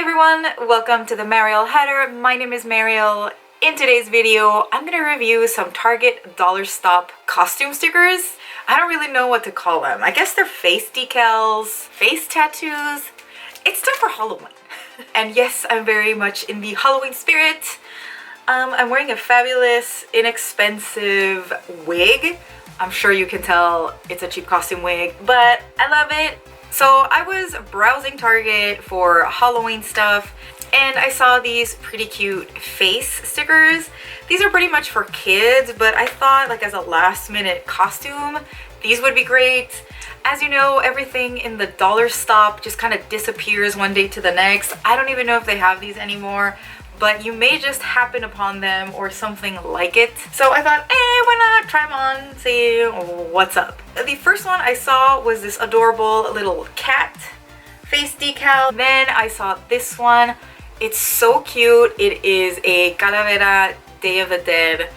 everyone, welcome to the Mariel header. My name is Mariel. In today's video, I'm gonna review some Target dollar stop costume stickers. I don't really know what to call them. I guess they're face decals, face tattoos. It's time for Halloween. And yes, I'm very much in the Halloween spirit. I'm wearing a fabulous, inexpensive wig. I'm sure you can tell it's a cheap costume wig, but I love it. So I was browsing Target for Halloween stuff and I saw these pretty cute face stickers. These are pretty much for kids, but I thought like as a last minute costume, these would be great. As you know, everything in the dollar stop just kind of disappears one day to the next. I don't even know if they have these anymore, but you may just happen upon them or something like it. So I thought, hey, why not try them on, see what's up. The first one I saw was this adorable little cat face decal. Then I saw this one. It's so cute. It is a Calavera Day of the Dead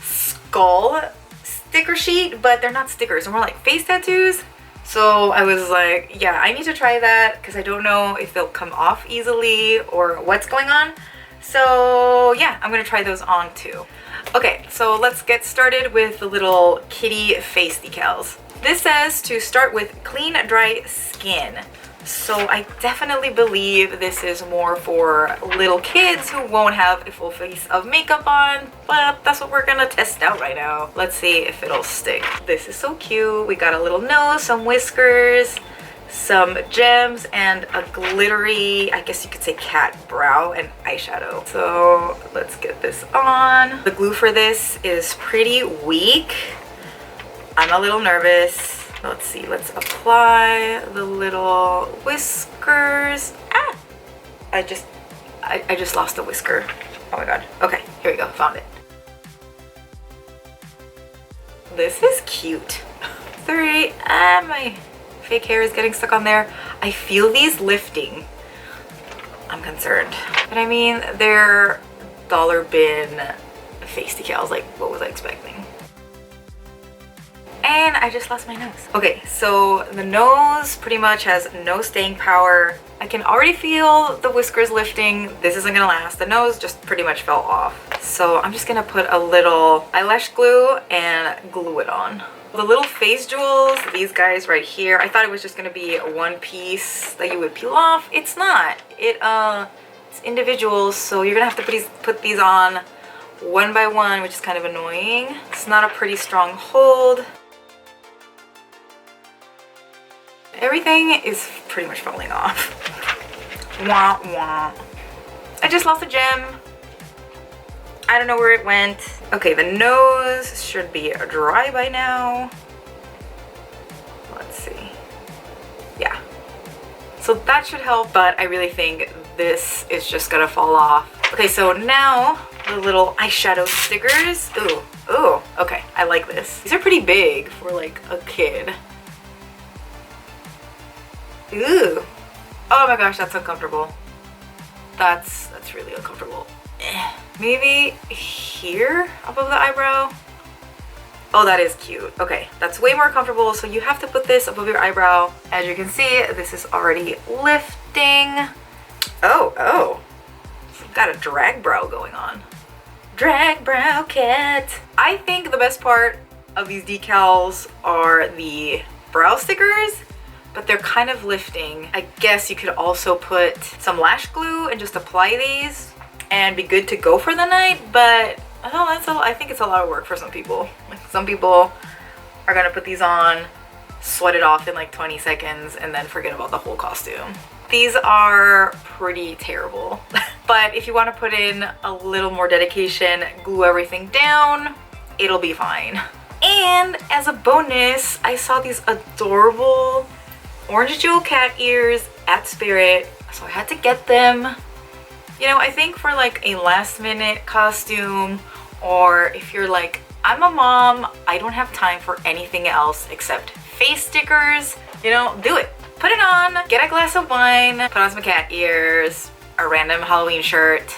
skull sticker sheet, but they're not stickers, they're more like face tattoos. So I was like, yeah, I need to try that because I don't know if they'll come off easily or what's going on. So yeah, I'm gonna try those on too. Okay, so let's get started with the little kitty face decals. This says to start with clean, dry skin. So I definitely believe this is more for little kids who won't have a full face of makeup on, but that's what we're gonna test out right now. Let's see if it'll stick. This is so cute. We got a little nose, some whiskers, some gems, and a glittery, I guess you could say cat brow and eyeshadow. So let's get this on. The glue for this is pretty weak. I'm a little nervous. Let's see, let's apply the little whiskers. Ah! I just lost a whisker. Oh my god. Okay, here we go, found it. This is cute. Sorry, my fake hair is getting stuck on there. I feel these lifting. I'm concerned. But I mean, they're dollar bin face decals. Like, what was I expecting? And I just lost my nose. Okay, so the nose pretty much has no staying power. I can already feel the whiskers lifting. This isn't gonna last. The nose just pretty much fell off. So I'm just gonna put a little eyelash glue and glue it on. The little face jewels, these guys right here, I thought it was just gonna be one piece that you would peel off. It's not. It's individuals, so you're gonna have to put these on one by one, which is kind of annoying. It's not a pretty strong hold. Everything is pretty much falling off. Wah wah. I just lost a gem. I don't know where it went. Okay, the nose should be dry by now. Let's see. Yeah. So that should help, but I really think this is just gonna fall off. Okay, so now the little eyeshadow stickers. Ooh, okay, I like this. These are pretty big for like a kid. Ooh. Oh my gosh, that's uncomfortable. That's really uncomfortable. Maybe here above the eyebrow. Oh, that is cute. Okay, that's way more comfortable. So you have to put this above your eyebrow. As you can see, this is already lifting. Oh. We've got a drag brow going on. Drag brow cat. I think the best part of these decals are the brow stickers, but they're kind of lifting. I guess you could also put some lash glue and just apply these and be good to go for the night, but I think it's a lot of work for some people. Like some people are gonna put these on, sweat it off in like 20 seconds, and then forget about the whole costume. These are pretty terrible. But if you wanna put in a little more dedication, glue everything down, it'll be fine. And as a bonus, I saw these adorable orange jewel cat ears at Spirit, so I had to get them. You know, I think for like a last minute costume, or if you're like, I'm a mom, I don't have time for anything else except face stickers, you know, do it. Put it on, get a glass of wine, put on some cat ears, a random Halloween shirt,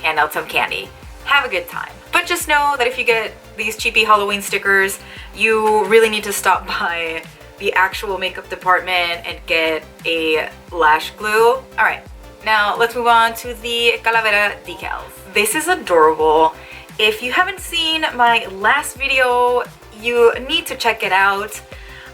hand out some candy. Have a good time. But just know that if you get these cheapy Halloween stickers, you really need to stop by the actual makeup department and get a lash glue. All right, Now let's move on to the Calavera decals. This is adorable. If you haven't seen my last video, you need to check it out.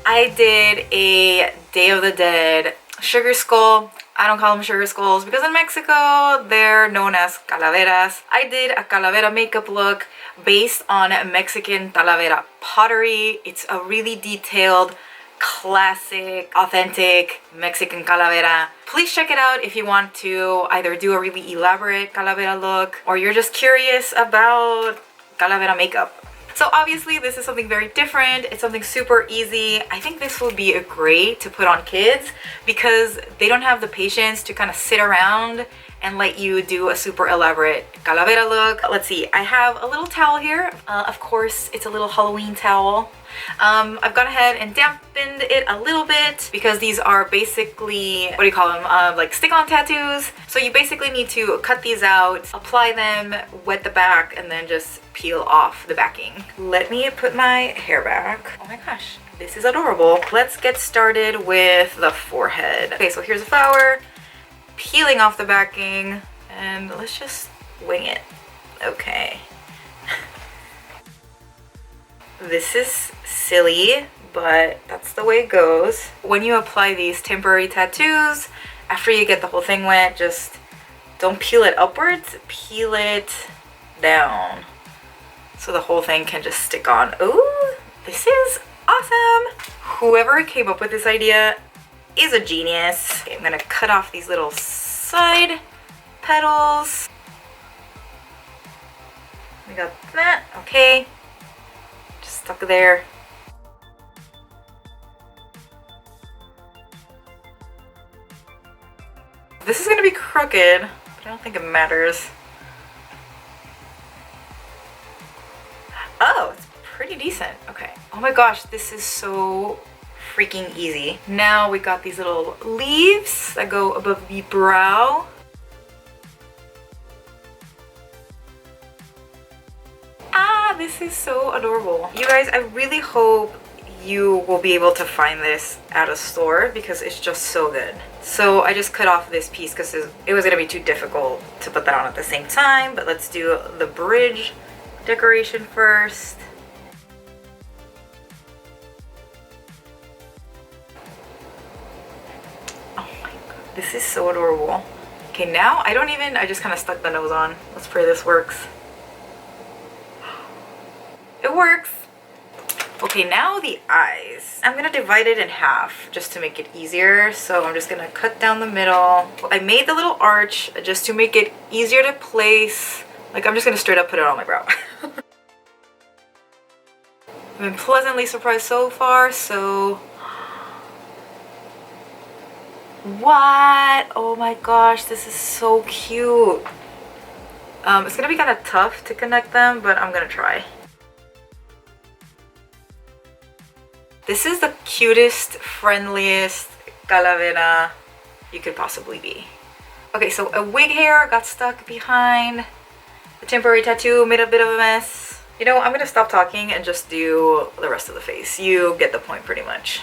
I did a Day of the Dead sugar skull. I don't call them sugar skulls because in Mexico they're known as calaveras. I did a calavera makeup look based on Mexican Talavera pottery. It's a really detailed, classic, authentic Mexican calavera. Please check it out if you want to either do a really elaborate calavera look or you're just curious about calavera makeup. So obviously this is something very different. It's something super easy. I think this will be great to put on kids because they don't have the patience to kind of sit around and let you do a super elaborate calavera look. Let's see, I have a little towel here. Of course, it's a little Halloween towel. I've gone ahead and dampened it a little bit because these are basically, what do you call them, like stick-on tattoos. So you basically need to cut these out, apply them, wet the back, and then just peel off the backing. Let me put my hair back. Oh my gosh, this is adorable. Let's get started with the forehead. Okay, so here's a flower, peeling off the backing, and let's just wing it. Okay. This is silly, but that's the way it goes. When you apply these temporary tattoos, after you get the whole thing wet, just don't peel it upwards, peel it down so the whole thing can just stick on. Ooh, this is awesome. Whoever came up with this idea is a genius. Okay, I'm gonna cut off these little side petals. We got that, okay. Just stuck there. This is gonna be crooked, but I don't think it matters. Oh, it's pretty decent. Okay. Oh my gosh, this is so freaking easy. Now we got these little leaves that go above the brow. Ah, this is so adorable. You guys, I really hope you will be able to find this at a store because it's just so good. So I just cut off this piece because it was gonna be too difficult to put that on at the same time, but let's do the bridge decoration first. Oh my god, this is so adorable. Okay, now I just kind of stuck the nose on. Let's pray this works. It works. Okay, now the eyes. I'm gonna divide it in half just to make it easier. So I'm just gonna cut down the middle. I made the little arch just to make it easier to place. Like, I'm just gonna straight up put it on my brow. I've been pleasantly surprised so far, so... What? Oh my gosh, this is so cute. It's gonna be kind of tough to connect them, but I'm gonna try. This is the cutest, friendliest calavera you could possibly be. Okay, so a wig hair got stuck behind the temporary tattoo, made a bit of a mess. You know, I'm gonna stop talking and just do the rest of the face. You get the point pretty much.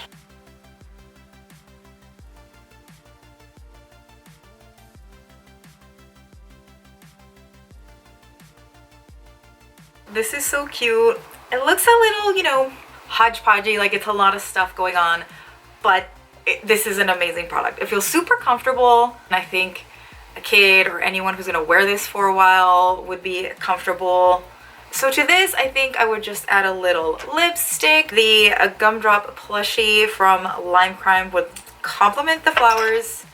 This is so cute. It looks a little, you know, hodgepodgey, like it's a lot of stuff going on, but this is an amazing product. It feels super comfortable, and I think a kid or anyone who's gonna wear this for a while would be comfortable. So to this, I think I would just add a little lipstick. The gumdrop plushie from Lime Crime would complement the flowers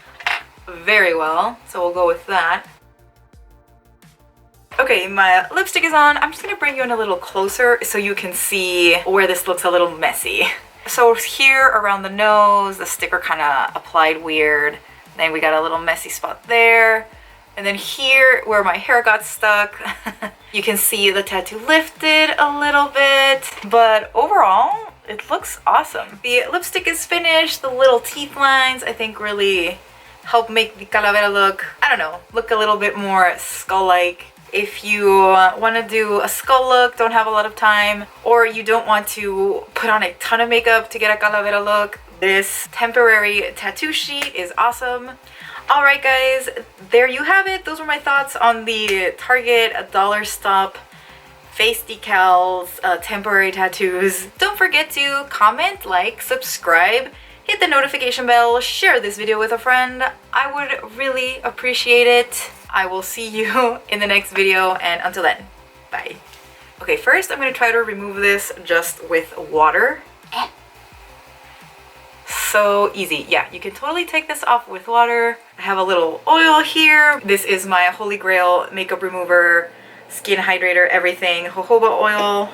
very well, so we'll go with that. Okay, my lipstick is on. I'm just gonna bring you in a little closer so you can see where this looks a little messy. So here around the nose, the sticker kind of applied weird. Then we got a little messy spot there. And then here where my hair got stuck, you can see the tattoo lifted a little bit. But overall, it looks awesome. The lipstick is finished. The little teeth lines, I think, really help make the calavera look, I don't know, look a little bit more skull-like. If you want to do a skull look, don't have a lot of time, or you don't want to put on a ton of makeup to get a calavera look, this temporary tattoo sheet is awesome. Alright guys, there you have it. Those were my thoughts on the Target Dollar Stop face decals, temporary tattoos. Don't forget to comment, like, subscribe, hit the notification bell, share this video with a friend. I would really appreciate it. I will see you in the next video, and until then, bye. Okay, first I'm going to try to remove this just with water. So easy. Yeah, you can totally take this off with water. I have a little oil here. This is my Holy Grail makeup remover, skin hydrator, everything, jojoba oil.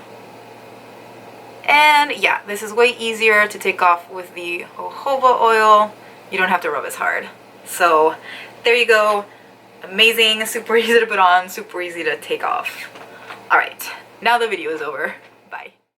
And yeah, this is way easier to take off with the jojoba oil. You don't have to rub as hard. So there you go. Amazing, super easy to put on, super easy to take off. Alright, now the video is over.